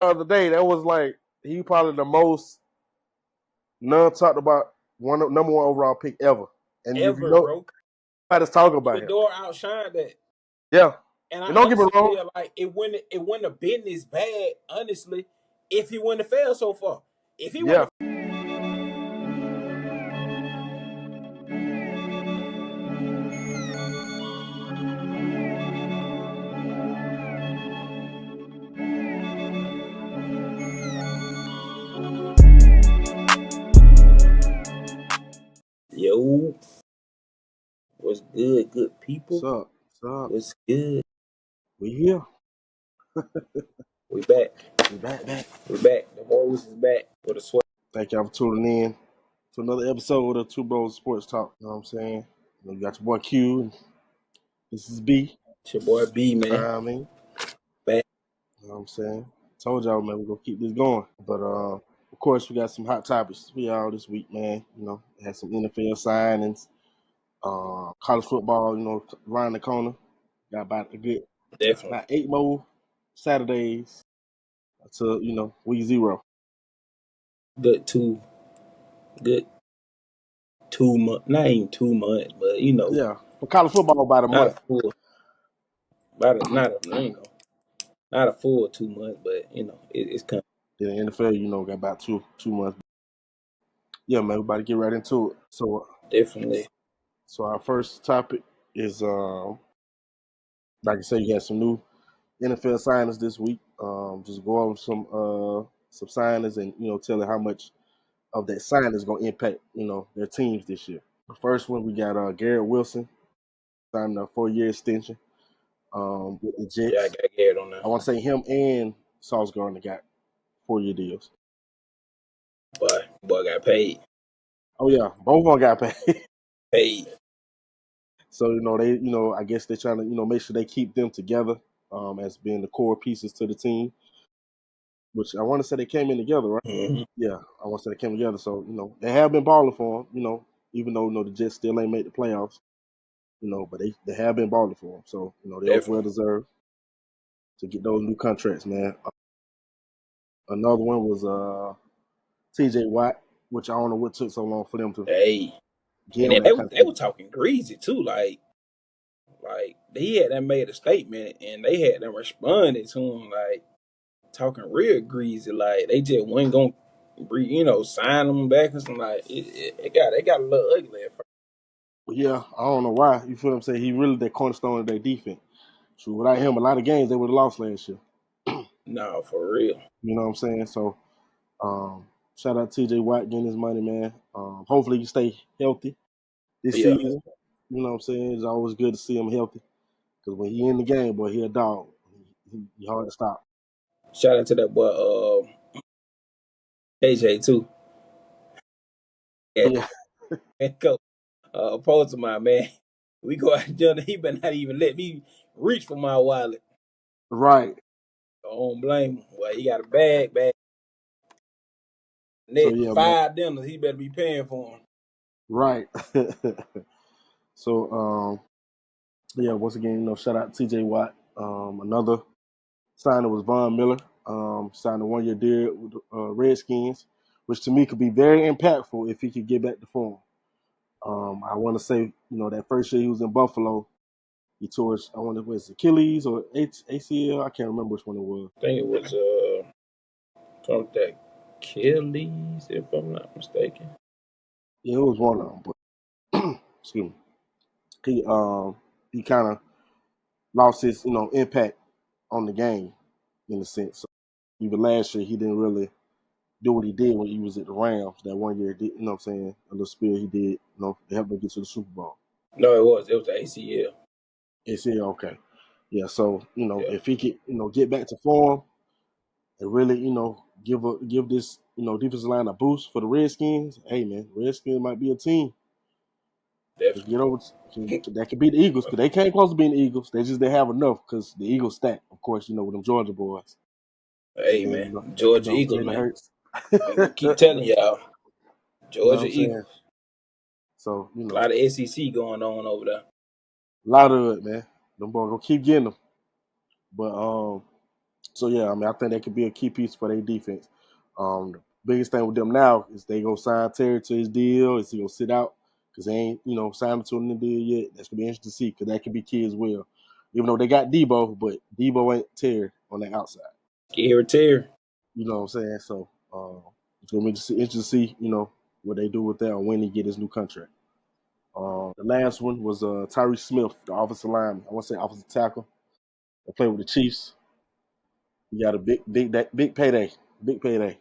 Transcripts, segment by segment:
the other day. That was like he probably the most talked about number one overall pick ever. And if you Ever, know, bro. nobody's talking about him. Shador outshined that. Yeah. And I And don't get me honestly wrong. feel like it wouldn't have been this bad, honestly, if he wouldn't have failed so far. If he Yeah. wouldn't Yo, what's good, good people? What's up? What's up? What's good? We here. We back. We back. We back. The Rose is back for the sweat. Thank y'all for tuning in to another episode of Two Bros Sports Talk. You know what I'm saying? You got your boy Q. And this is B. It's your boy B, man. I mean, Back. you know what I'm saying? Told y'all, man, we're going to keep this going. But, of course, we got some hot topics for y'all this week, man. You know, had some NFL signings, college football, you know, around the corner. Got about Definitely. 8 more Saturdays to, you know, week 0. Good 2 months. Not even 2 months, but you know, Yeah, for college football about a not a month. full not a full 2 months, but you know, it's coming. Then the NFL, you know, got about two months. Yeah, man, we about to get right into it. Definitely. So our first topic is, like I said, you had some new NFL signings this week. Just go over some signings and you know tell you how much of that signing is going to impact you know their teams this year. The first one we got Garrett Wilson signed a 4-year extension with the Yeah, I Jets. got Garrett on I that. want to say him and Sauce Gardner got 4-year deals. Boy got paid. Oh yeah, both of them got paid. Paid. So you know I guess they're trying to you know make sure they keep them together as being the core pieces to the team. Which I want to say they came in together, right? Mm-hmm. Yeah, I want to say they came together. So you know they have been balling for him. You know, even though you know the Jets still ain't made the playoffs. You know, but they have been balling for him. So you know they was well Definitely. deserved to get those new contracts, man. Another one was T.J. Watt, which I don't know what took so long for them to Hey. get And on then that they contract. were talking greasy too, like he had that made a statement and they had them responded to him like talking real greasy, like they just wasn't gonna sign them back or something. Like it got a little ugly at first. But yeah, I don't know why. You feel what I'm saying? He really the cornerstone of their defense. So without him, a lot of games they would have lost last year. No, for real. You know what I'm saying? So shout out T.J. Watt getting his money, man. Hopefully he stay healthy this Yeah. season. You know what I'm saying? It's always good to see him healthy because when he in the game, boy, he a dog. He hard to stop. Shout out to that boy AJ too. Yeah, Yeah, go. Opposed to my man. We go out there, he better not even let me reach for my wallet. right. I don't blame him. Well, he got a bag. So Net yeah, man. 5 dinners, he better be paying for him. Right. So yeah, once again, you know, shout out to T.J. Watt. Another signer was Von Miller. Signed a 1-year deal with the Redskins, which to me could be very impactful if he could get back to form. I want to say, you know, that first year he was in Buffalo, he tore his, I wonder if it was Achilles or ACL. I can't remember which one it was. I think it was something Achilles, if I'm not mistaken. Yeah, it was one of them. But excuse me, he kind of lost his, you know, impact on the game in a sense. So even last year, he didn't really do what he did when he was at the Rams. That 1 year, you know what I'm saying? A little spill he did, you know, to help them get to the Super Bowl. No, it was the ACL. ACL, okay. Yeah, so, you know, Yeah, if he could, you know, get back to form and really, you know, give this, you know, defensive line a boost for the Redskins, hey, man, Redskins might be a team. Can definitely. get over. That could be the Eagles because they can't close to being the Eagles. They just didn't have enough because the Eagles stack, of course, you know, with them Georgia boys. Hey And, man, Georgia Eagles, Jalen man. Hurts. I'm gonna keep telling y'all, You know what Georgia I'm saying? Eagles. So, you A know, lot of SEC going on over there. a lot of it, man. Them boys gonna keep getting them. But So yeah, I mean, I think that could be a key piece for their defense. The biggest thing with them now is they gonna sign Terry to his deal. Is he gonna sit out because they ain't signed him to a deal yet? That's gonna be interesting to see because that could be key as well. Even though they got Debo, but Debo ain't Terry on the outside. Scary Terry. You know what I'm saying? So it's gonna be interesting to see what they do with that or when he get his new contract. The last one was Tyree Smith, the offensive lineman. I want to say offensive tackle. They played with the Chiefs. He got a big payday. Big payday.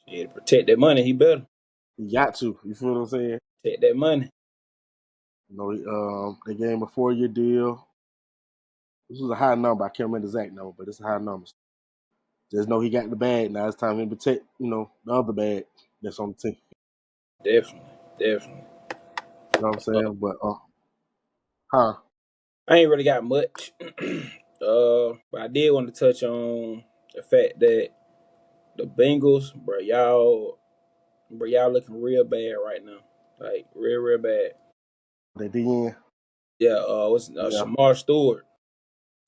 Yeah, to protect that money, he better You got to. You feel what I'm saying? protect that money. They gave him a 4-year deal. This was a high number. I can't remember the exact number, but it's a high number. Just know he got the bag. Now it's time to protect, the other bag that's on the team. Definitely, definitely. You know what I'm saying? But huh? I ain't really got much. But I did want to touch on the fact that the Bengals, y'all looking real bad right now. Like real, real bad. They did. Yeah, what's Yeah. Shamar Stewart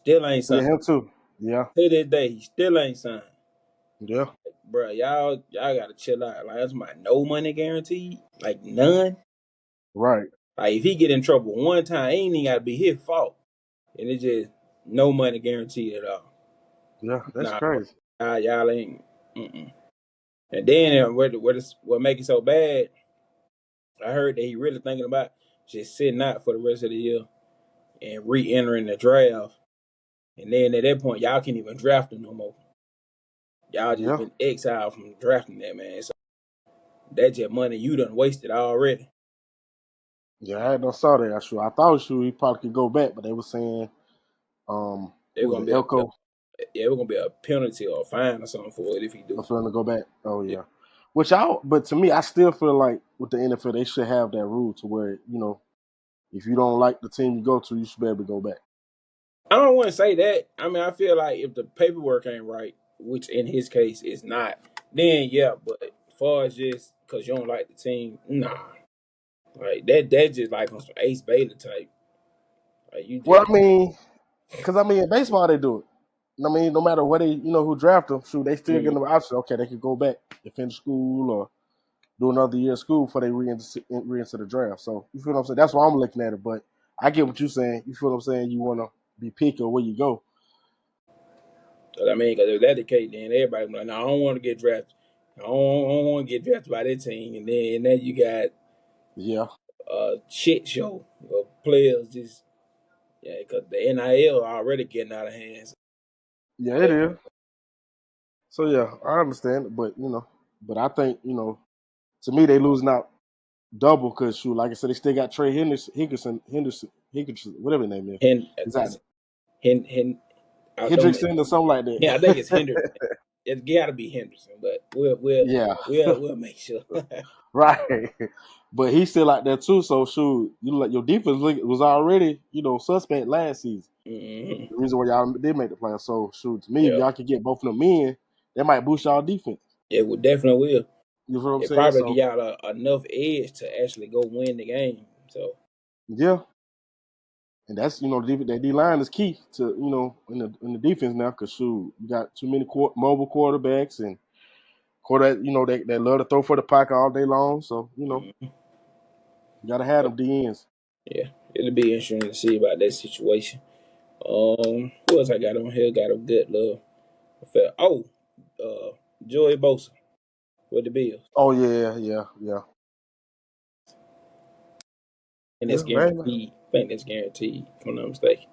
still ain't Yeah, signed. him too. Yeah. To this day, he still ain't signed. Yeah. Bro, y'all gotta chill out. Like that's my no money guaranteed. Like none. Right. Like if he get in trouble one time, it ain't even gotta be his fault. And it's just no money guaranteed at all. Yeah. That's Nah, crazy. y'all ain't. Mm-mm. And then what make it so bad? I heard that he really thinking about just sitting out for the rest of the year and re-entering the draft. And then at that point, y'all can't even draft him no more. Y'all just Yeah. been exiled from drafting that man. So that's just money you done wasted already. Yeah. I had no saw that. I thought he probably could go back, but they were saying, They're who was gonna it, be Elko? we're gonna be a penalty or a fine or something for it if he do. For him to go back. Oh Yeah. yeah. But to me, I still feel like with the NFL, they should have that rule to where if you don't like the team you go to, you should be able to go back. I don't want to say that. I mean, I feel like if the paperwork ain't right, which in his case is not, then yeah. But as far as just because you don't like the team, nah. Like that just like on some Ace Bailey type. Like you Well, just I mean, because in baseball they do it. I mean, no matter what who draft them, shoot, they still get mm, them option. Okay, they could go back and finish school or do another year of school before they re-enter the draft. So you feel what I'm saying? That's why I'm looking at it. But I get what you're saying. You feel what I'm saying? You want to be picky where you go. I mean, because if that's the case, then everybody be like, no, I don't want to get drafted. I don't want to get drafted by that team. And then you got Yeah, a shit show of players just because the NIL already getting out of hands. yeah, it is. So yeah, I understand it, but but I think to me they losing out double because shoot, like I said, they still got Trey Henderson, whatever his name is. Hen, Is that it's, Hen, Hen, I don't. Hendrickson or something like Yeah, I think it's that? Henderson. It's got to be Henderson, but we'll we'll Yeah, we'll we'll make sure. right. But he's still out there too. So shoot, like your defense was already suspect last season. Mm-hmm. The reason why y'all did make the playoffs. So shoot, to me, if Yeah, y'all could get both of them in, that might boost y'all defense. it would definitely will. You know what I'm It saying? probably give So y'all enough edge to actually go win the game. So yeah, and that's that D line is key to in the defense now because shoot, you got too many mobile quarterbacks and quarterback they love to throw for the pocket all day long. So mm, you gotta have them DNs. yeah, it'll be interesting to see about that situation. Who else I got on here? Got a good love. Uh, Joey Bosa with the Bills, Oh yeah, yeah, yeah, and yeah, it's man. guaranteed. I think that's guaranteed, if I'm not mistaken,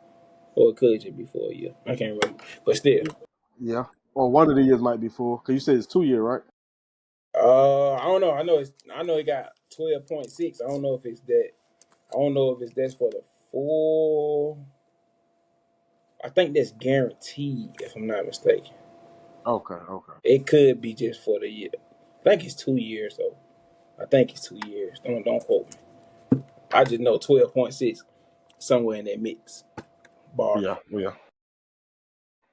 or it could just be for a year. I can't remember, but still. Yeah. Or one of the years might be full. Because you said it's 2 year, right? I don't know. I know it got 12.6. I don't know if it's that. I don't know if it's that's for the full. I think that's guaranteed, if I'm not mistaken. Okay, okay. It could be just for the year. I think it's 2 years though. I think it's 2 years. Don't quote me. I just know 12.6 somewhere in that mix bar. Yeah, yeah.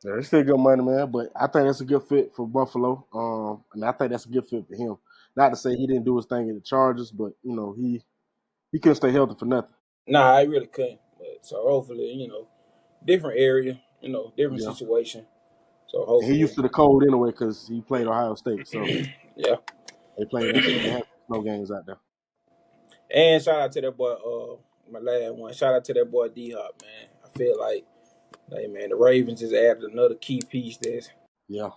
Yeah, it's still good money, man. But I think that's a good fit for Buffalo. And I think that's a good fit for him. Not to say he didn't do his thing in the Chargers, but he couldn't stay healthy for nothing. Nah, I really couldn't. But so hopefully, different area, different Yeah, situation. So And he used hopefully, to the cold anyway because he played Ohio State, so yeah. they played. They had snow games out there. And shout out to that boy. My last one. Shout out to that boy D Hop, man. I feel like man, the Ravens just added another key piece. This. Yeah,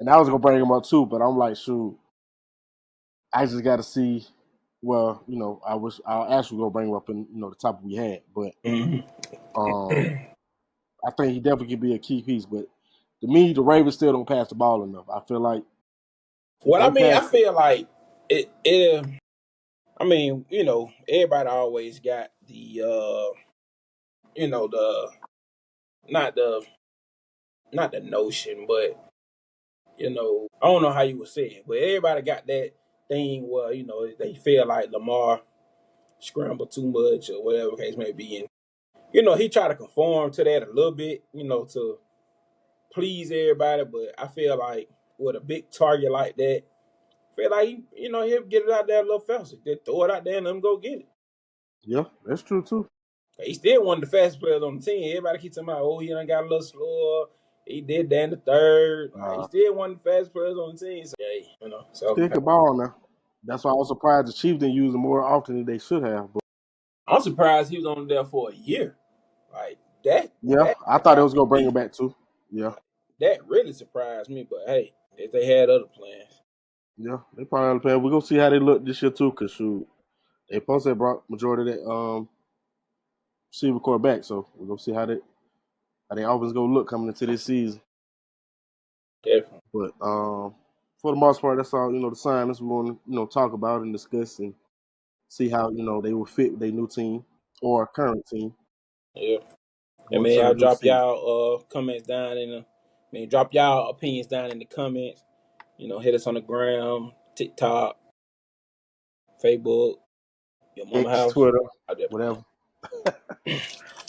and I was gonna bring him up too, but I'm like, shoot, I just got to see. Well, I actually gonna bring him up in the topic we had, but Mm-hmm. um, I think he definitely could be a key piece. But to me, the Ravens still don't pass the ball enough. I feel like if Well, I they mean, I pass, feel like it. I mean, everybody always got the not the not the notion, but I don't know how you would say it, but everybody got that thing where they feel like Lamar scramble too much or whatever the case may be, and he try to conform to that a little bit, to please everybody. But I feel like with a big target like that, I feel like he'll get it out there a little faster. Just throw it out there and let him go get it. yeah, that's true too. He's still one of the fastest players on the team. Everybody keeps talking about, oh, he done got a little slower. He did that in the third. Like, he's still one of the fastest players on the team. So, yeah, so Still can ball now. That's why I was surprised the Chiefs didn't use him more often than they should have. But I'm surprised he was on there for a year. Like that. yeah, That I thought they surprised was gonna bring him me. back too. Yeah, That really surprised me. But hey, if they had other plans, yeah, they probably understand. We're gonna see how they look this year too, cause shoot, they supposed to have brought majority of that receiver core back. So we're gonna see how they offense gonna look coming into this season. definitely. But for the most part, that's all the signings we want to talk about and discuss and see how they will fit with their new team or current team Yeah. And going man, to y'all the new drop season. y'all comments down in the. Man, drop y'all opinions down in the comments. Hit us on the gram, TikTok, Facebook, your mama X, house. Twitter, I just playing. whatever,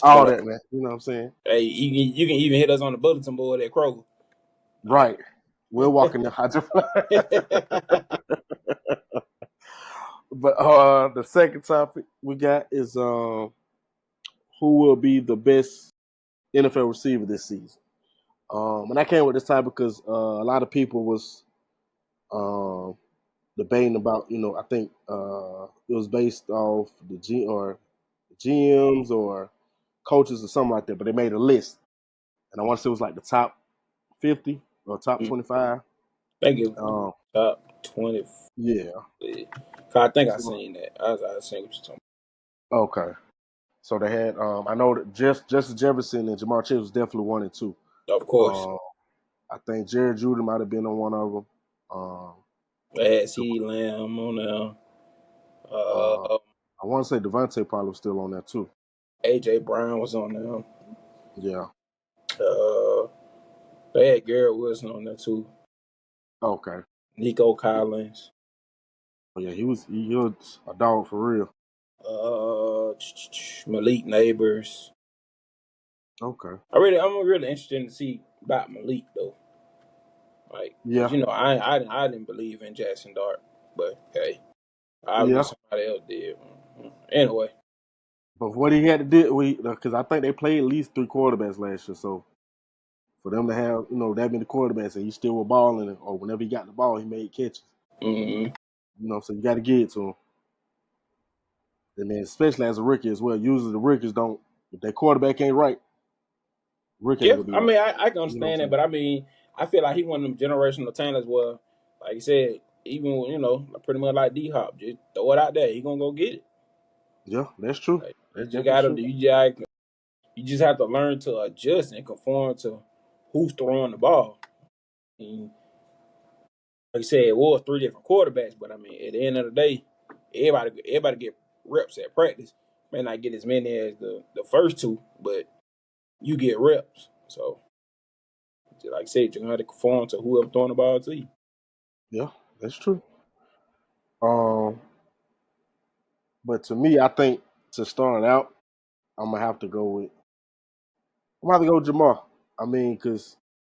all But that, man. You know what I'm saying? hey, you can even hit us on the bulletin board at Kroger. Right. We're walking the But the second topic we got is who will be the best NFL receiver this season. And I came with this topic because a lot of people was um, debating about, I think it was based off the GMs or coaches or something like that, but they made a list, and I want to say it was like the top 50 or top Mm, 25. Thank you. Um, Top 20. yeah. I think I So, seen that. I seen what you're talking okay. So they had, I know that Justin Jefferson and Jamar Chase was definitely 1 and 2. about. Of course. Um, I think Jared Judy might have been on one of them. Um, They had CeeDee Lamb on there. uh, Uh, I want to say Devontae probably was still on there too. AJ Brown was on there. Yeah. Uh, they had Garrett Wilson on there too. Okay. Nico Collins. Oh, yeah, he was a dog for real. Malik Neighbors. Okay. I'm really interested to see about Malik though. Like, cause Yeah. I didn't believe in Jackson Dart, but hey, obviously Yeah. somebody else did. Anyway, But what he had to do, because I think they played at least 3 quarterbacks last year. So for them to have, that many quarterbacks and he still was balling, or whenever he got the ball, he made catches. mm-hmm. So you got to get it to him. And then especially as a rookie as well. Usually the rookies don't, if their quarterback ain't right, rookie ain't Yeah, gonna be I right. mean I can You know what I'm understand that, saying? but I mean I feel like he one of them generational talents where, like you said, even pretty much like D Hop, just throw it out there, he gonna go get it. Yeah, that's true. Like, That's definitely true. you just have to learn to adjust and conform to who's throwing the ball. And like you said, it was three different quarterbacks, but I mean at the end of the day, everybody get reps at practice. May not get as many as the first two, but you get reps. So like I said, you're gonna have to conform to whoever throwing the ball to you. Yeah, that's true. Um, but to me, I think to start out, I'm gonna have to go with Jamar. I mean, because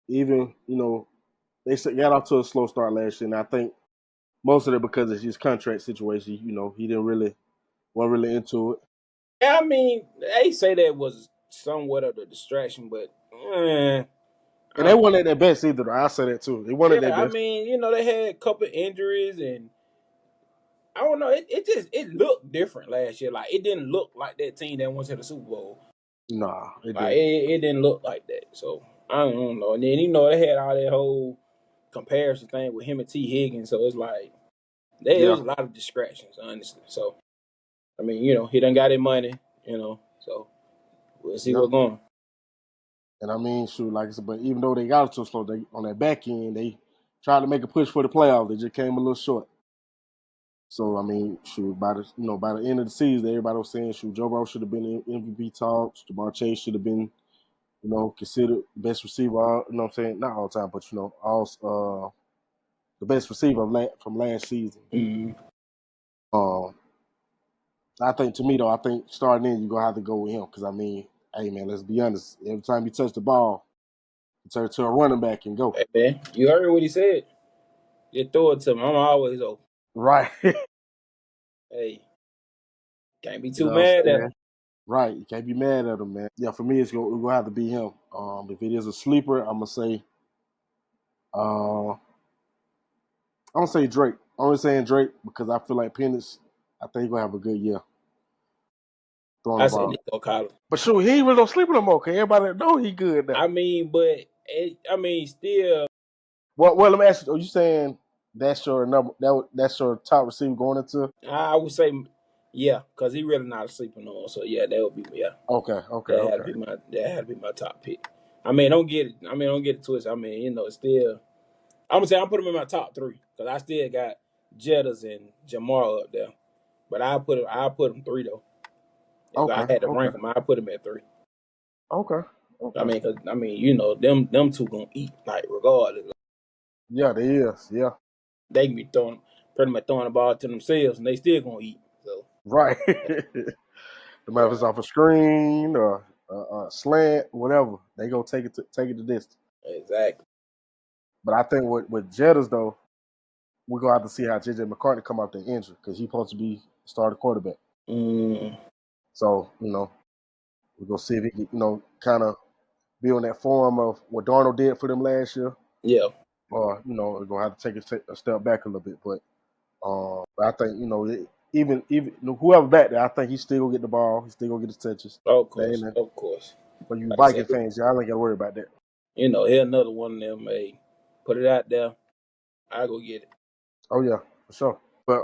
even got off to a slow start last year, and I think most of it because of his contract situation. He didn't really wasn't really into it. Yeah, I mean, they say that was somewhat of a distraction, but And they weren't at their best either. I say that too. They weren't at their I best. mean, they had a couple injuries, and I don't know. It looked different last year. Like, it didn't look like that team that went to the Super Bowl. Nah, it Like, didn't. it didn't look like that. So I don't know. And then they had all that whole comparison thing with him and T Higgins. So it's like it was a lot of distractions, honestly. So I mean, he done got his money. So we'll see what's going. And I mean, shoot, like I said, but even though they got it so slow, they on that back end, they tried to make a push for the playoffs. They just came a little short. So I mean, shoot, by the end of the season, everybody was saying, shoot, Joe Burrow should have been in MVP talks. Jamar Chase should have been, considered best receiver. You know what I'm saying? Not all the time, but all the best receiver from last season. Mm-hmm. I think to me though, I think starting in you're gonna have to go with him because I mean, hey man, let's be honest. Every time you touch the ball, you turn to a running back and go. Hey, man, you heard what he said. Just throw it to him. I'm always open. Right. Hey, can't be You too know what I'm mad at saying? him. Right. You can't be mad at him, man. Yeah, for me, it's gonna have to be him. If it is a sleeper, I'm gonna say Drake. I'm only saying Drake because I feel like Penix, I think he's gonna have a good year throwing the I say ball. Nico Collins. But shoot, he ain't really no sleeper no more. Cause everybody know he good now. I mean, but still. Well, let me ask you. Are you saying that's your number? That's your top receiver going into? I would say, yeah, because he really not sleeping on. So yeah, that would be Okay. that had to be my top pick. I mean, don't get it. Don't get it twisted. I mean, still, I'm gonna say I'm putting him in my top three because I still got Jettas and Jamar up there. But I put him three though. If I had to rank him, I put him at three. Okay. I mean, because them two gonna eat like regardless. Yeah, they is. Yeah. They can be pretty much throwing the ball to themselves, and they still gonna eat. So Right. No matter if it's off a screen or slant, whatever, they go take it the distance. exactly. But I think with Jettas though, we're gonna have to see how JJ McCartney come out the injury because he's supposed to be starting quarterback. Mm, So we're gonna see if he can kind of be on that form of what Darnold did for them last year, yeah. or we're gonna have to take a step back a little bit. But I think even whoever back there, I think he's still gonna get the ball. He's still gonna get his touches. Of course, of course. For you Like I said, Viking fans, y'all ain't gotta worry about that. here's another one of them. Hey, put it out there. I go get it. Oh yeah, for sure. But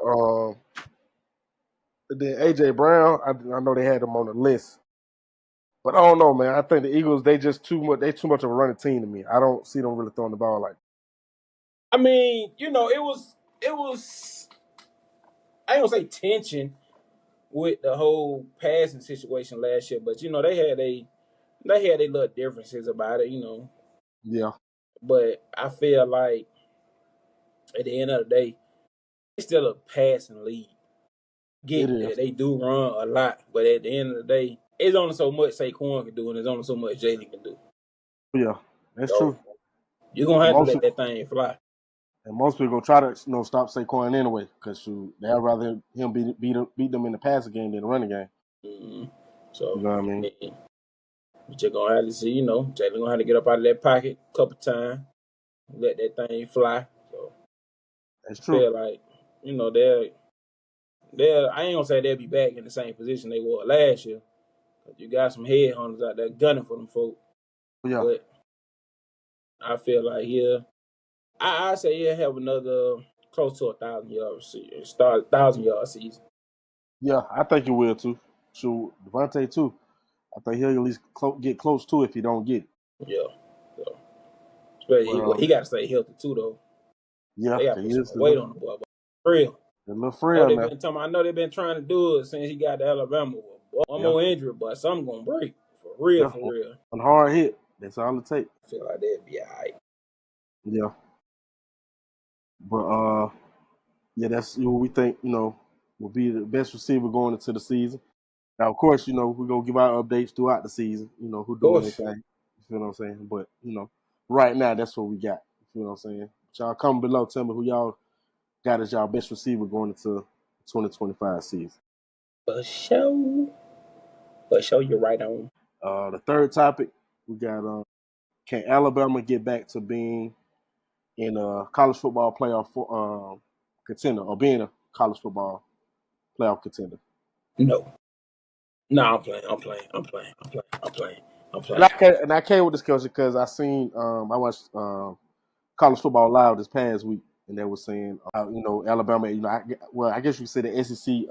then AJ Brown, I know they had him on the list, but I don't know, man. I think the Eagles they just too much. They too much of a running team to me. I don't see them really throwing the ball like. I mean, it was. I ain't gonna say tension with the whole passing situation last year, but they had a little differences about it. Yeah, But I feel like at the end of the day, it's still a passing league. it Get that is. they do run a lot, but at the end of the day, it's only so much Saquon can do, and there's only so much Jalen can do. Yeah, that's So true. you're gonna And have to most let that thing fly. and most people try to stop Saquon anyway because they'd rather him beat them in the passing game than the running game. Mm-hmm. You So know what I I mean? mean, you're just gonna have to see. Jalen gonna have to get up out of that pocket a couple times, let that thing fly. So That's I true. feel like they're. I ain't gonna say they'll be back in the same position they were last year. You got some headhunters out there gunning for them folk, Yeah, but I feel like I say he'll have another close to 1,000 yard season, start 1,000 yard season. yeah, I think you will too. Shoot, Devontae too. I think he'll at least get close to it if he don't get it. Yeah. So, especially But he got to stay healthy too, though. yeah, They got to he put some is more weight on the boy. But for real, a little frail now. I know they've been trying to do it since he got to Alabama. One Yeah, more injury, but something gonna break for real, yeah, for real. on hard hit. That's all it takes. I feel like they'd be alright. Yeah, but yeah, that's what we think. Will be the best receiver going into the season. Now, of course, we're gonna give our updates throughout the season. Who Of doing course, anything. You feel what I'm saying? But right now that's what we got. You feel what I'm saying? But y'all comment below. Tell me who y'all got as y'all best receiver going into 2025 season. for sure, for sure, you're right on. The third topic we got can Alabama get back to being in a college football playoff contender or being a college football playoff contender? No. No, I'm playing. I'm playing. I'm playing. I'm playing. I'm playing. I'm And I playing. came, and I came with this question because I watched college football live this past week, and they were saying, Alabama. I guess you could say the SEC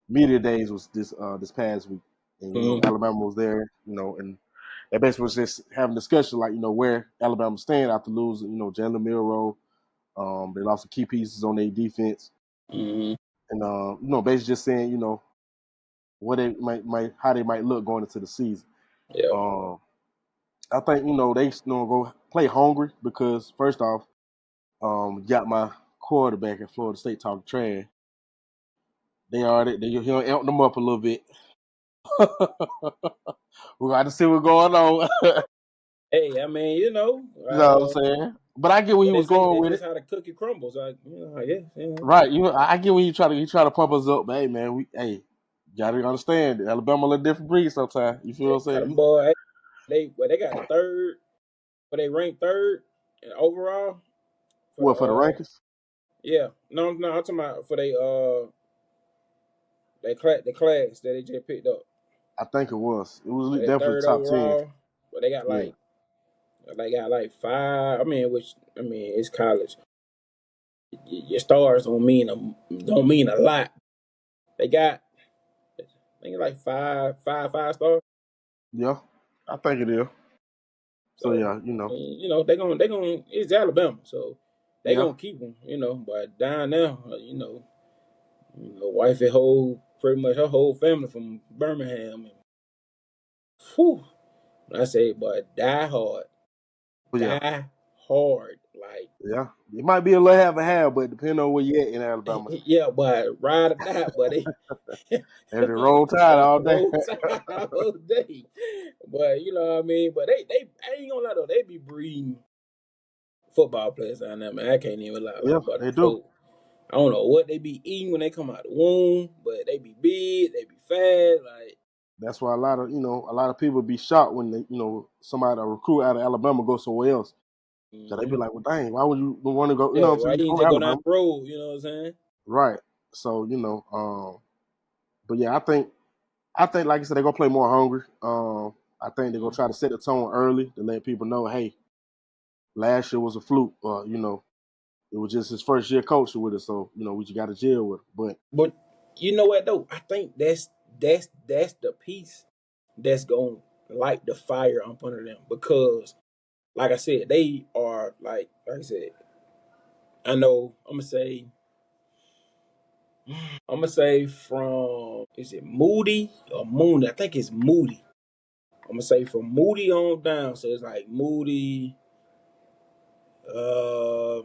media days was this past week, and Alabama was there, and they basically was just having a discussion like where Alabama stand after losing Jalen Milroe. They lost some key pieces on their defense, Mm-hmm. and basically just saying what they might how they might look going into the season. Yeah. Um, I think they go play hungry because first off, got my quarterback at Florida State talking trash. He'll amp them up a little bit. We got to see what's going on. Hey, I mean, You know what I'm saying? But I get where he what they was say, going that's with just it. how the cookie crumbles. I guess. Right. I get where he try to pump us up, but hey man, gotta understand Alabama a little different breed sometimes. You feel what I'm Got saying? them boy. They got a third, but they ranked third in overall for the What for the rankings? yeah. No, I'm talking about for the class that they just picked up. I think it was. It was They definitely third top 10. overall, but they got Yeah. like five. It's college. Your stars don't mean a lot. They got I think like five stars. Yeah. I think it is. So So yeah, they gonna it's Alabama, so they yeah. gonna keep them. But down there, wifey whole pretty much her whole family from Birmingham. And, whew, I say, but But yeah. die hard, like Yeah. It might be a little half a half, but depending on where you at in Alabama. yeah, but ride or die, buddy. And the roll tide all day. Roll Tide all day. But you know what I mean. But they I ain't gonna lie though, they be breeding football players down there, man. I can't even lie, Yeah, like, but they them do. folk, I don't know what they be eating when they come out the womb, but they be big, they be fat, like. That's why a lot of people be shocked when somebody a recruit out of Alabama goes somewhere else. So they be Mm-hmm. like, well, dang, why would you want to go? You know Yeah, what I'm saying? why You you ain't from just go down Alabama, the road? You know what I'm saying? right? So but yeah, I think like I said, they're gonna play more hungry. I think they're gonna Mm-hmm. try to set the tone early to let people know, hey, last year was a fluke, or it was just his first year coaching with us, so we just got to deal with it. But But you know what though? I think that's the piece that's gonna light the fire up under them because, like I said, they are like I said. I know I'm gonna say from is it Moody or Mooney? I think it's Moody. I'm gonna say from Moody on down. So it's like Moody.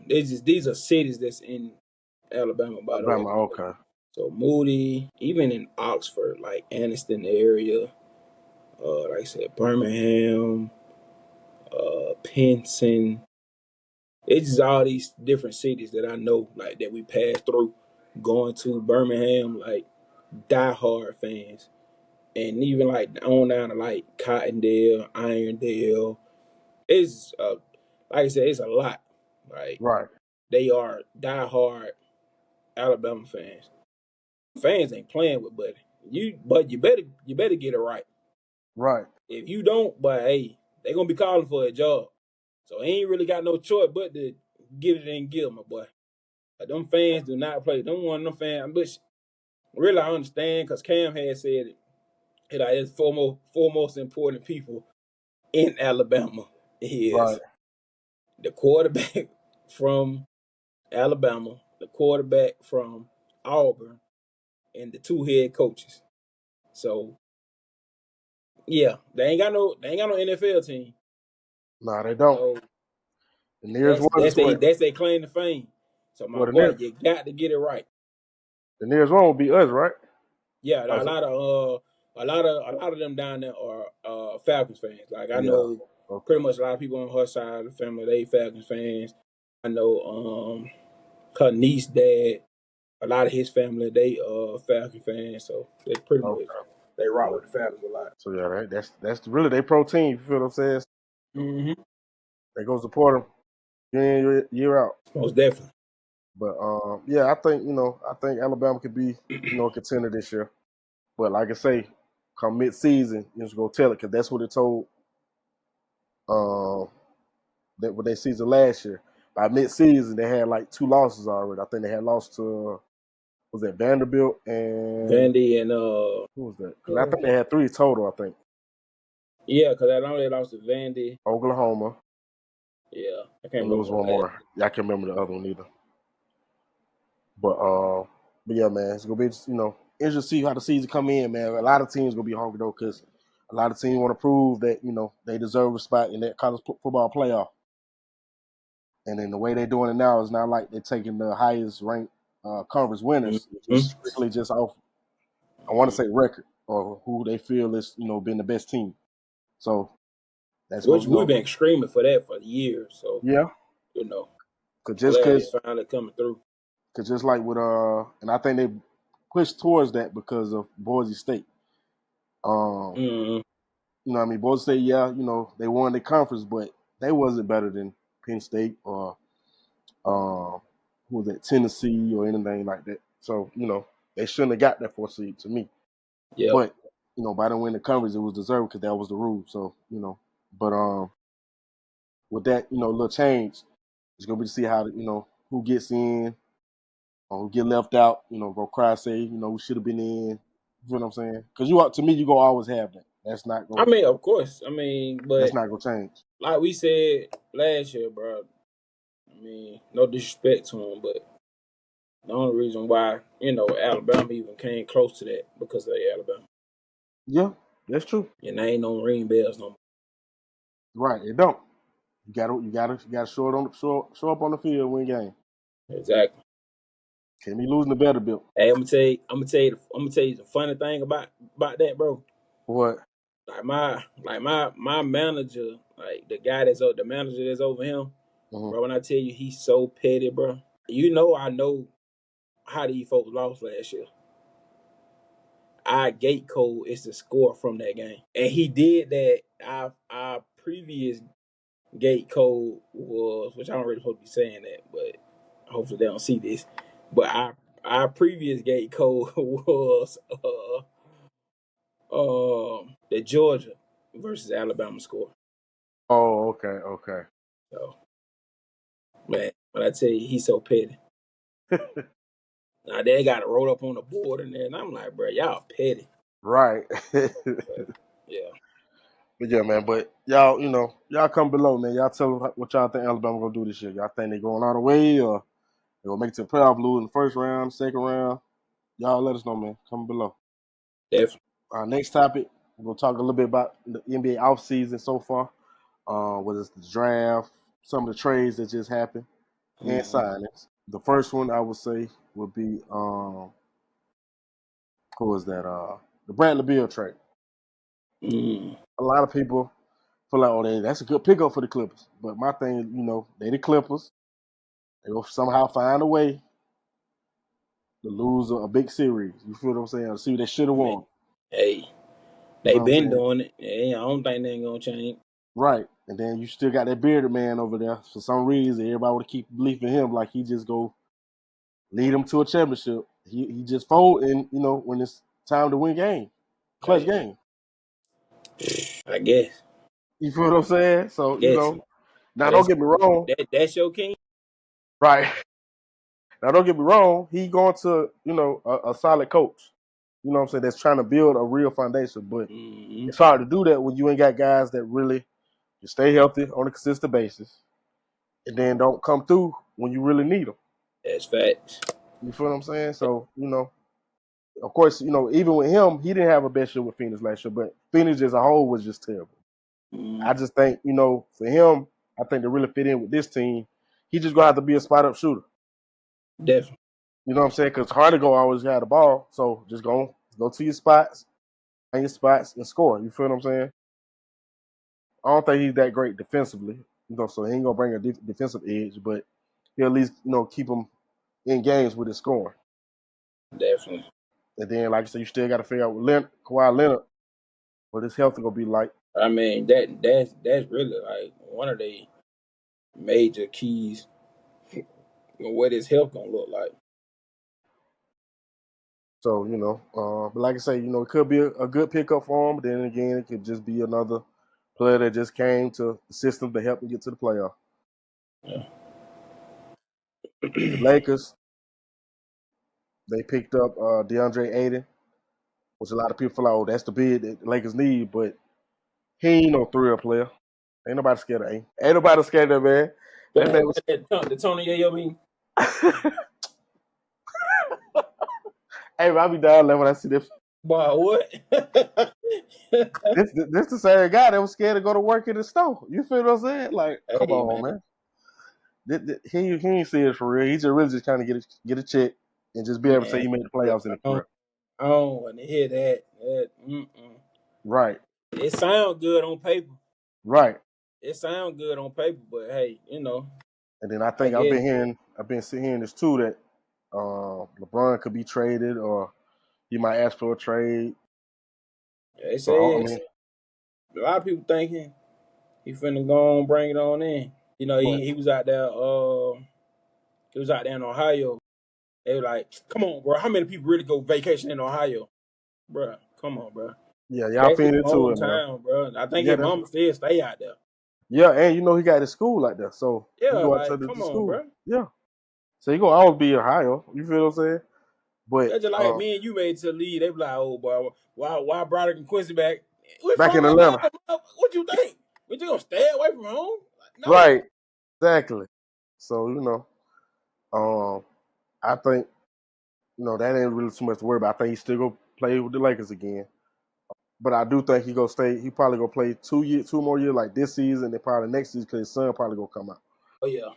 These are cities that's in Alabama, by the way. Alabama, okay, So Moody, even in Oxford, like Anniston area, like I said, Birmingham, Pinson. It's just all these different cities that I know, like that we passed through, going to Birmingham, like diehard fans, and even like on down to like Cottondale, Irondale. It's like I said, it's a lot. Like right, they are diehard Alabama fans. Fans ain't playing with buddy. But you better get it right. right, If you don't, but hey, they gonna be calling for a job. So he ain't really got no choice but to get it and give my boy. Like, them fans do not play. Them one of them fans, but really I understand because Cam had said it. Like it's four most important people in Alabama right, is the quarterback from Alabama, the quarterback from Auburn, and the two head coaches. So yeah, they ain't got no NFL team. nah, they don't. So The nearest that's one that's is they what? that's they claim to fame. So my Well, boy, you got to get it right. the nearest one will be us, right? Yeah, Oh, a lot of them down there are Falcons fans. Like I yeah. know Okay. pretty much a lot of people on her side of the family, they Falcons fans. I know her niece dad, a lot of his family, they Falcon fans. So they pretty much Okay. They rock with the Falcons a lot. So yeah, that's really their pro team. You feel what I'm saying? Mm-hmm. They go support them year in year out. Most definitely. But yeah, I think Alabama could be a contender this year. But like I say, come mid-season, you just go tell it because that's what it told that with their season last year. By mid-season, they had like 2 losses already. I think they had lost to was that Vanderbilt and Vandy and who was that? Because I think they had 3 total. I think yeah, because I know they lost to Vandy. Oklahoma, Yeah, I can't and there remember was the one last. more. Yeah, I can't remember the other one either. But yeah, man, it's gonna be interesting to see how the season come in, man. A lot of teams gonna be hungry though, because a lot of teams want to prove that they deserve a spot in that college football playoff. And then the way they're doing it now is not like they're taking the highest ranked conference winners. It's just Mm-hmm. strictly just off, I want to say record or who they feel is been the best team. So that's Which going we've been screaming for that for years. So yeah, you know, cause just glad it's cause, finally coming through. cause just like with and I think they pushed towards that because of Boise State. Um, Mm-hmm. what I mean, Boise State, yeah, they won the conference, but they wasn't better than Penn State or who was that, Tennessee or anything like that. So they shouldn't have got that 4 seed to me. Yep. But by the win the conference, it was deserved because that was the rule. So but with that little change, it's gonna be to see how who gets in or who get left out. Go cry, say we should have been in. You know what I'm saying? Because to me, you gonna always have that. I mean, of course. I mean, That's but not gonna change. like we said last year, bro. I mean, no disrespect to him, but the only reason why Alabama even came close to that because of Alabama. Yeah, that's true. Your name don't ring bells no more. Right, it don't. You gotta show up on the field, win game. Exactly. Can't be losing the better built. Hey, I'm gonna tell you the funny thing about that, bro. What? My manager, like the manager that's over him, Mm-hmm. bro. When I tell you he's so petty, bro. I know how these folks lost last year. Our gate code is the score from that game, and he did that. Our previous gate code was, which I don't really supposed to be saying that, but hopefully they don't see this. But our previous gate code was the Georgia versus Alabama score. Oh, okay, okay. So man, when I tell you he's so petty. Now they got it rolled up on the board in there, and I'm like, bro, y'all petty. Right. But yeah, But yeah, man. But y'all come below, man. Y'all tell them what y'all think Alabama gonna do this year. Y'all think they going all the way, or they gonna make it to the playoff, lose in the first round, second round? Y'all let us know, man. Come below. definitely. Next topic, we're gonna talk a little bit about the NBA offseason so far. Whether it's the draft, some of the trades that just happened, and Mm-hmm. signings. The first one I would say would be who was that? The Bradley Beal trade. Mm-hmm. A lot of people feel like, that's a good pickup for the Clippers. But my thing, they the Clippers. They will somehow find a way to lose a big series. You feel what I'm saying? A series they should have I mean, won. hey, You they know what I'm been saying? doing it. And I don't think they ain't gonna change. Right. And then you still got that bearded man over there. For some reason, everybody would keep believing him like he just go lead them to a championship. He just fold and when it's time to win game, clutch Hey, game. I guess. You feel what I'm saying? So Guess. now don't That's get me wrong. that's your king. Right. Now don't get me wrong. He going to a solid coach. You know what I'm saying? That's trying to build a real foundation. But Mm-hmm. it's hard to do that when you ain't got guys that really can stay healthy on a consistent basis, and then don't come through when you really need them. That's facts. You feel what I'm saying? So of course, even with him, he didn't have a best year with Phoenix last year, but Phoenix as a whole was just terrible. Mm-hmm. I just think, for him, I think to really fit in with this team, he just gonna have to be a spot up shooter. Definitely. You know what I'm saying? Because Hardigo always had the ball, so just go to your spots, find your spots, and score. You feel what I'm saying? I don't think he's that great defensively, so he ain't gonna bring a defensive edge, but he'll at least keep him in games with his scoring. Definitely. And then, like I said, you still got to figure out with Kawhi Leonard what his health is gonna be like. I mean that's really like one of the major keys on what his health gonna look like. So but like I say, it could be a good pickup for him. But then again, it could just be another player that just came to the system to help him get to the playoff. Yeah. The Lakers, they picked up DeAndre Ayton, which a lot of people feel like, oh, that's the bid that the Lakers need, but he ain't no thrill player. Ain't nobody scared of Ayton. Ain't nobody scared of that man. That man was. The Tony Yayo mean? Hey, I be down there when I see this. Boy, what? This the same guy that was scared to go to work in the store. You feel what I'm saying? Like, come Hey on, man. man. He ain't serious for real. He just really just trying to get a check and just be able to say Man, he made the look, playoffs in the career. I don't want to hear that. Right, It sounds good on paper. right. It sounds good on paper, but hey, And then I I think guess I've been hearing this too that LeBron could be traded or he might ask for a trade. they So I said mean, a lot of people thinking he finna go on, bring it on in. but He was out there. He was out there in Ohio. They were like, "Come on, bro. How many people really go vacation in Ohio, bro? Come on, bro. yeah, y'all That's his feed into it, man. hometown, bro. I think Yeah, his that's mama said stay out there. yeah, and he got his school like that, so Yeah, he go out to like the come on, school. bro. Yeah, so he gonna always be Ohio. You feel what I'm saying? But That's just like me and you made it to the league. They be like, "Oh boy, why Broderick and Quincy back? We back from in Atlanta. Atlanta, What you think? We just gonna stay away from home? Like, no. right? Exactly. So I think that ain't really too much to worry about. I think he still gonna play with the Lakers again. But I do think he gonna stay. He probably gonna play 2 more years like this season, and probably next season because his son probably gonna come out. Oh yeah,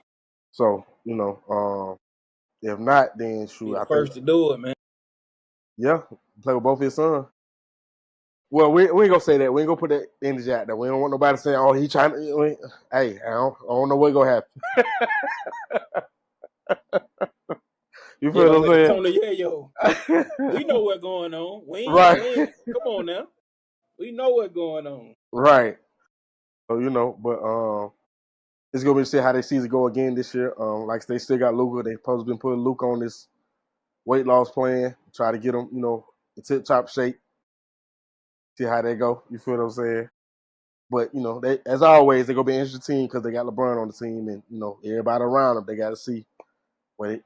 So if not, then be shoot, the I think first to do it, man. yeah, play with both his sons. Well, we ain't gonna say that. We ain't gonna put that energy out there. We don't want nobody saying, "Oh, he trying to." Hey, I don't know what's gonna happen. You Yeah, feel but what with the I'm Tony Yayo, we saying? know what's going on. Right, We ain't. Come on now, we know what's going on. right. So but it's gonna be to see how their season go again this year. Like they still got Luka. They supposed to been putting Luka on this weight loss plan, try to get him, in tip top shape. See how they go. You feel what I'm saying? But they as always they gonna be an interesting team because they got LeBron on the team, and everybody around him. They got to see where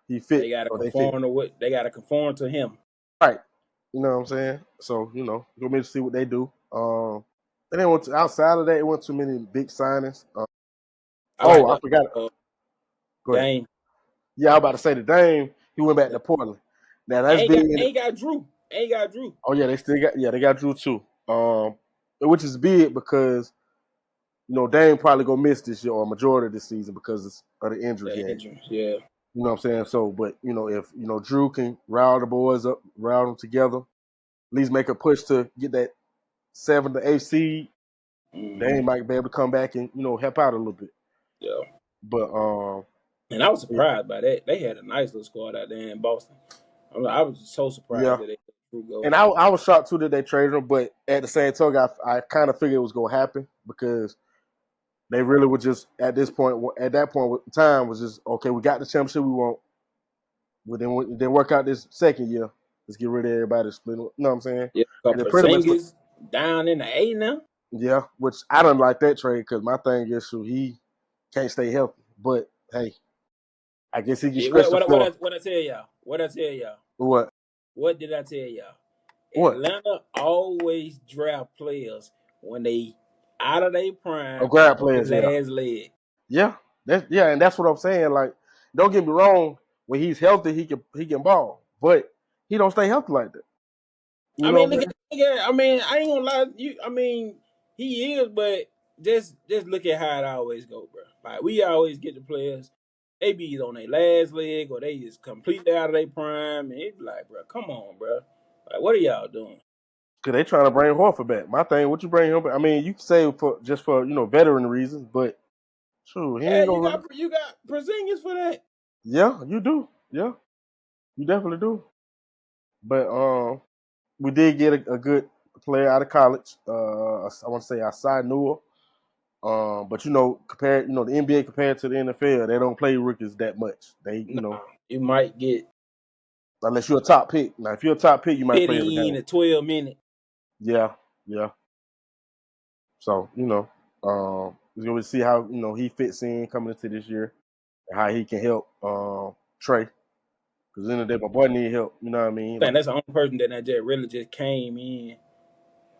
he fit They gotta or they fit conform to what they gotta conform to him. right. You know what I'm saying? So gonna be to see what they do. And then outside of that, it wasn't too many big signings. I like Oh, I the forgot. Go ahead. Dame. Yeah, I was about to say the Dame. He went back to Portland. Now that's big. Ain't got Drew. Ain't got Drew. Oh yeah, they got Drew too. Which is big because Dame probably gonna miss this year or a majority of this season because of the injury he The had. injuries, yeah. You know what I'm saying? So, but if Drew can rile the boys up, rile them together, at least make a push to get that 7th to 8th seed, Mm-hmm. Dame might be able to come back and help out a little bit. Yeah. But And I was surprised by that. They had a nice little squad out there in Boston. I was just so surprised yeah, that they let Drew go. and I was shocked too that they traded him, but at the same token, I kind of figured it was gonna happen because they really were just at that point in time was just okay. We got the championship we want. Well, then work out this second year. Let's get rid of everybody. Split. You know what I'm saying? Yeah, And because it pretty much Porzingis down in the A now. yeah. Which I don't like that trade because my thing is, so he can't stay healthy. But hey, I guess he can Yeah, stretch the floor. what I tell y'all? What I tell y'all? What? What did I tell y'all? What? Atlanta always draft players when they out of their Oh, prime and grab on their players. Yeah, last leg. yeah. And that's what I'm saying. Like, don't get me wrong. When he's healthy, he can ball, but he don't stay healthy like that. You I know mean, what I'm look saying? at yeah. I mean, I ain't gonna lie. I mean, he is, but just look at how it always go, bro. Like we always get the players, they be on their last leg or they just completely out of their prime, and it be like, bro, come on, bro. Like, what are y'all doing? Cause they trying to bring Horford back. My thing, what you bring him back? I mean, you can say for just for veteran reasons, but true, he Yeah, ain't gonna. you got Porzingis for that. Yeah, you do. Yeah, you definitely do. But we did get a good player out of college. I want to say Asai Newell. But compared, the NBA compared to the NFL, they don't play rookies that much. They, Nah, you might get unless you're a top pick. Now, if you're a top pick, you might play every 15 game. to 12 minutes. Yeah, yeah. So we're going to see how he fits in coming into this year and how he can help Trey. Because in the day, my boy need help. You know what I mean? I think Like that's the only person that just really just came in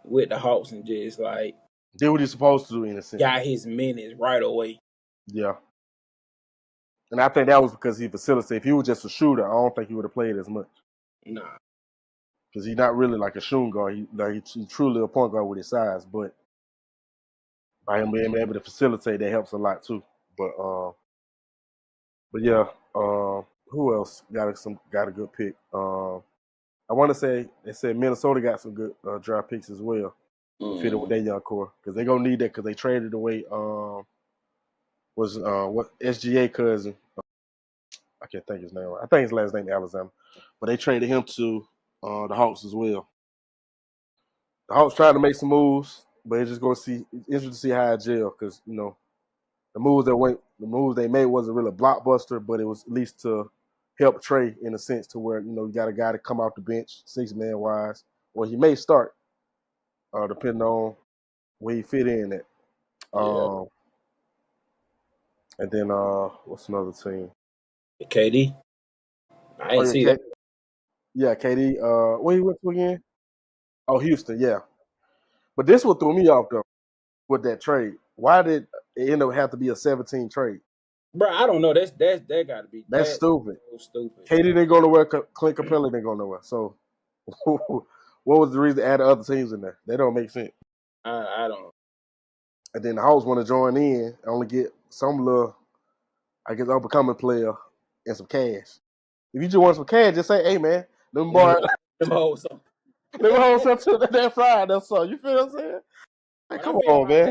with the Hawks and just like did what he's supposed to do in a sense. got his minutes right away. Yeah. And I think that was because he facilitated. If he was just a shooter, I don't think he would have played as much. Nah. Because he's not really like a shooting guard. He's truly a point guard with his size. But by him being able to facilitate, that helps a lot too. But yeah, who else got a good pick? I want to say they said Minnesota got some good draft picks as well to fit in with their young core because they're gonna need that because they traded away what SGA cousin. I can't think his name. I think his last name is Alexander, but they traded him to the Hawks as well. The Hawks trying to make some moves, but it's just gonna see. It's interesting to see how it gel because the moves they made wasn't really a blockbuster, but it was at least to help Trey in a sense to where you got a guy to come off the bench, 6-man wise, or he may start, depending on where he fit in at. Yeah. Um, and then what's another team? KD. I Oh ain't yeah, see that. KD. Where he went to again? Oh, Houston. Yeah, but this what threw me off though with that trade. Why did it end up have to be a 17 trade? Bro, I don't know. That gotta be That's stupid. so stupid. KD didn't go nowhere. Clint Capella didn't go nowhere. So, what was the reason to add the other teams in there? They don't make sense. I don't. And then the Hawks want to join in and only get some little, I guess, up and coming player and some cash. If you just want some cash, just say, "Hey man, them Yeah, boy, them hoes. So. them hoes up to that fried." That's all. You feel what I'm saying? Like, But I come feel on, like man.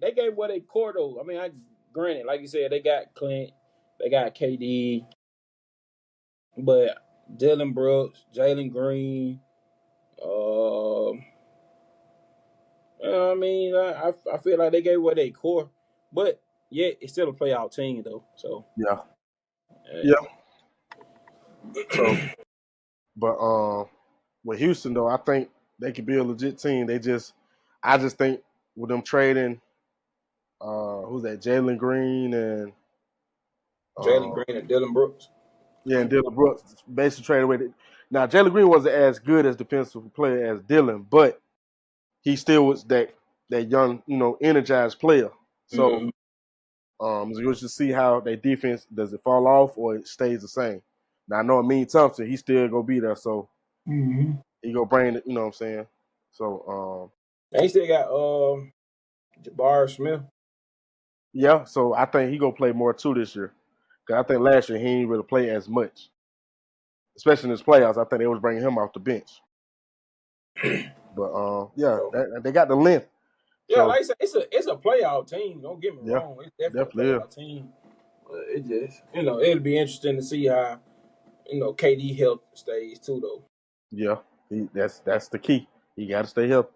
they gave away they core though. I mean, I granted, like you said, they got Clint, they got KD, but Dylan Brooks, Jalen Green, um, I mean, I feel like they gave away their core, but yeah, it's still a playoff team though. So Yeah, uh, yeah. So, but with Houston though, I think they could be a legit team. I just think with them trading, who's that? Jalen Green and Jalen uh, Green and Dylan Brooks. yeah, and Dylan Brooks basically traded away. Now Jalen Green wasn't as good as defensive player as Dylan, but he still was that young, energized player. So Mm-hmm. it's good to see how their defense does it fall off or it stays the same. Now I know Amin Thompson, he still gonna be there, so Mm-hmm. he gonna bring it. You know what I'm saying? So They still got Jabari Smith. yeah, so I think he gonna play more too this year. Cause I think last year he didn't really play as much, especially in his playoffs. I think they was bringing him off the bench. But yeah, So, they got the length. yeah, So like I said, it's a playoff team. Don't get me yeah, wrong, it's definitely a definitely is. playoff team. But it just it'll be interesting to see how KD health stays too though. Yeah, that's the key. He got to stay healthy,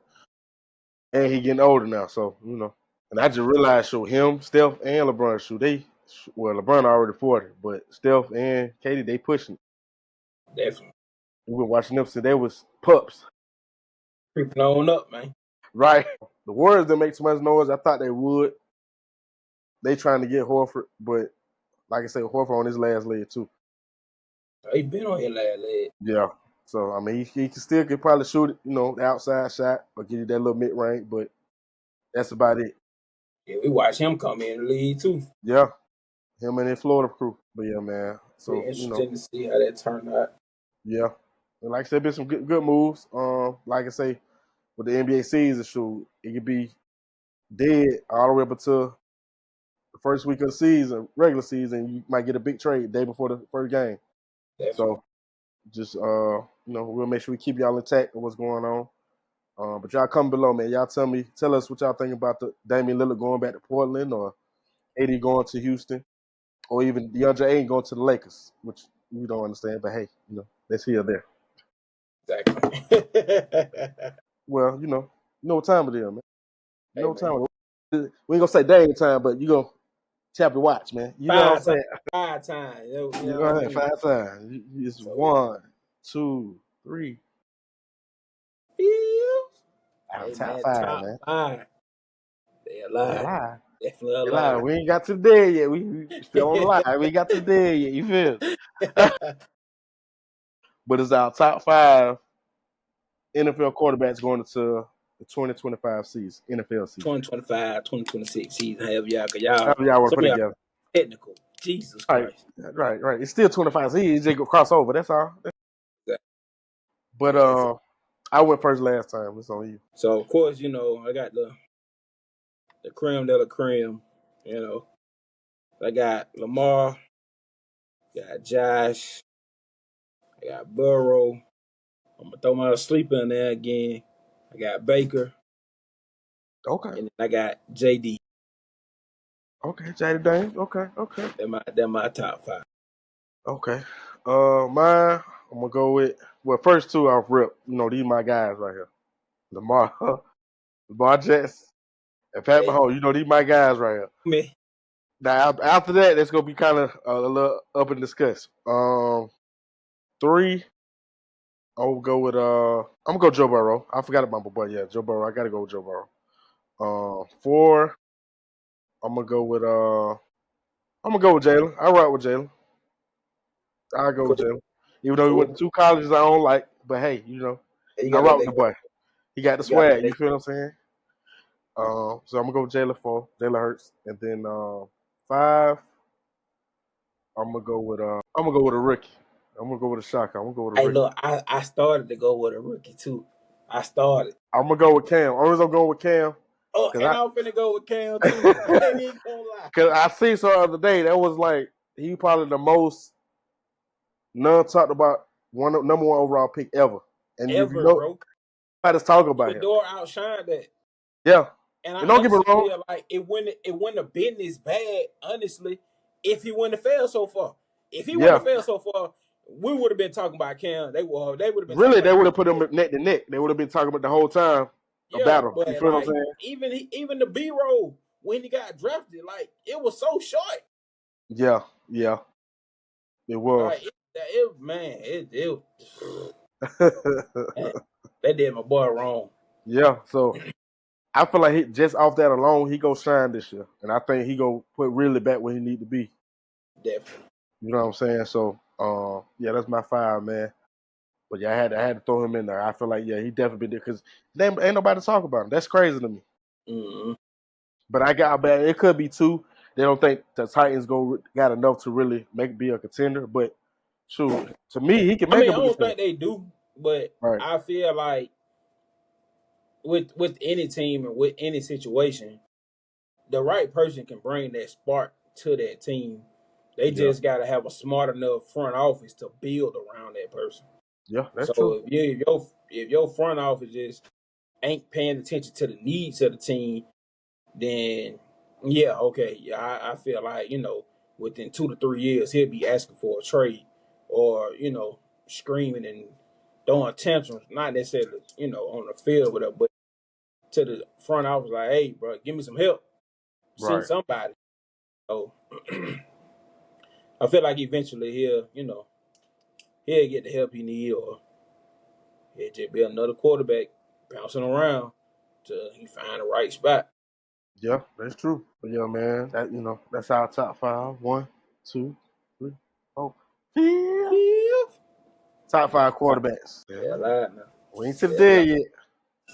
and he getting older now. So and I just realized, him, Steph, and LeBron, LeBron already 40, but Steph and Katie, they pushing. Definitely We been watching them since they was pups, creeping on up, man. right? The Warriors didn't make too much noise. I thought they would. They trying to get Horford, but like I said, Horford on his last leg too. He been on his last leg. Yeah. So I mean, he could probably shoot it, the outside shot or give you that little mid range, but that's about it. Yeah, we watched him come in the league too. Yeah, him and his Florida crew. But yeah, man. Be So interesting to see how that turned out. yeah, and like I said, been some good moves. Like I say, with the NBA season, it could be dead all the way up until the first week of the season, regular season. You might get a big trade day before the first game. Definitely. So just we'll make sure we keep y'all intact of what's going on. But y'all come below, man. Y'all tell us what y'all think about the Damian Lillard going back to Portland, or AD going to Houston, or even DeAndre Ayton going to the Lakers, which we don't understand. But hey, that's here or there. Exactly. Well, you know what time it is, man. You Hey know what time man, it is. We ain't gonna say day time, but you gonna tap the watch, man. You know what I'm five times, saying? 5 times. You You know go what I ahead, mean? 5 times. It's So 1, 2, 3. feels. Out of Hey top man, 5, top man. five. They They alive. lie. Definitely They lie. alive. We ain't got to the dead yet. We still on the line. We ain't got to the dead yet. You feel? But it's our top 5 NFL quarterbacks going into the 2025 season, NFL season. 2025, 2026 season, however y'all, cause y'all, However y'all want to some put of it y'all together. technical. Jesus Right, Christ. right. It's still 25 seasons. It's just go cross over. That's all. But Yeah. I went first last time. It's on you. So of course, I got the creme de la creme. I got Lamar, got Josh, I got Burrow. I'm gonna throw my sleeper in there again. I got Baker, Okay. and then I got JD. Okay. Jada Dane. Okay. They're my top five. Okay. Mine. I'm gonna go with first two off rip. These my guys right here. Lamar, Lamar Jackson, and Pat Hey, Mahomes. These my guys right here. me. Now after that, it's gonna be kind of a little up and discuss. Three. I'll go with I'm gonna go Joe Burrow. I forgot about my boy. Yeah, Joe Burrow. I gotta go with Joe Burrow. Four. I'm gonna go with Jalen. I rock with Jalen. I go with Cool, Jalen. Even though he went cool. to 2 colleges I don't like, but hey, Hey, you I gotta let rock with that the go. boy. He got the You gotta let swag. You that feel what I'm saying? So I'm gonna go with Jalen 4, Jalen Hurts, and then 5. I'm gonna go with a rookie. I'm gonna go with a shotgun. I'm gonna go with a Hey, rookie. look, I started to go with a rookie too. I started. I'm gonna go with Cam. Always I'm going with Cam Oh, because and I'm finna go with Cam too. I ain't even gonna lie. I see so the other day that was like he probably the most none talked about number one overall pick ever. And if you Ever, know, bro. nobody's talking about him. Shador outshined that. Yeah, And I and don't get me honestly wrong. feel like it wouldn't have been this bad, honestly, if he wouldn't have failed so far. If he wouldn't Yeah, have failed so far, we would have been talking about Cam. They would have been talking really, about they him. would have put him neck to neck. They would have been talking about the whole time a Yeah, battle. but You feel what I'm like saying? even the B roll when he got drafted, like it was so short. Yeah, it was. Like man, they did my boy wrong. Yeah, so I feel like just off that alone, he go shine this year, and I think he go put really back where he need to be. Definitely. You know what I'm saying? So, yeah, that's my 5, man. But yeah, I had to throw him in there. I feel like he definitely been there because ain't nobody talk about him. That's crazy to me. Mm-hmm. But I got bad. It could be 2. They don't think the Titans got enough to really be a contender. But shoot, to me, he can I make mean, I him a don't contender. think they do, but Right? I feel like with any team and with any situation, the right person can bring that spark to that team. They Yeah, just got to have a smart enough front office to build around that person. yeah, that's true. So if your front office just ain't paying attention to the needs of the team, then yeah, okay, yeah, I feel like within 2 to 3 years he'll be asking for a trade or screaming and throwing tantrums, not necessarily on the field with her, but to the front office like, hey, bro, give me some help, send Right. somebody. So I feel like eventually he'll get the help he need, or he'll just be another quarterback bouncing around till he find the right spot. Yeah, that's true. But yeah, man, that's our top 5. 1, 2, 3, 4, 5. Yeah, Top 5 quarterbacks. they Yeah. alive now. We ain't to the They dead alive. yet.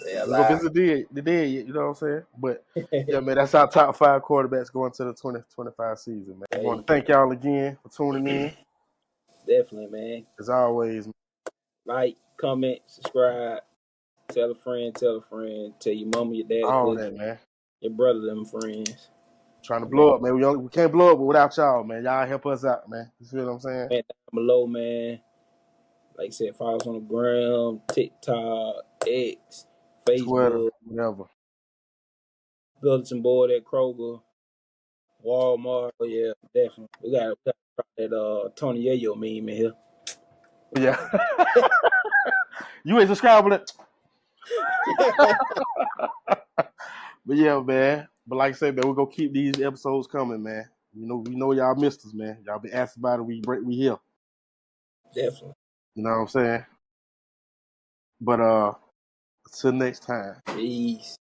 They We gonna alive. visit the dead yet. You know what I'm saying? But yeah, man, that's our top 5 quarterbacks going to the 2025 season, man. We want Hey, to thank y'all again for tuning in. definitely, man. As always, Like, comment, subscribe, tell a friend, tell your mama, your daddy, all cousin, that, man. your brother, them friends. Trying to And blow up, man. We can't blow up without y'all, man. Y'all help us out, man. You feel what I'm saying? comment down below, man. Like I said, follow us on the gram, TikTok, X, Twitter, Facebook, whatever. bulletin board at Kroger, Walmart. Oh yeah, definitely. We got that Tony Yayo meme in Yeah. here. You ain't subscribed to that. But yeah, man. But like I said, man, we're gonna keep these episodes coming, man. We know y'all missed us, man. Y'all been asked about it. We here. Definitely. You know what I'm saying? But until next time. Peace.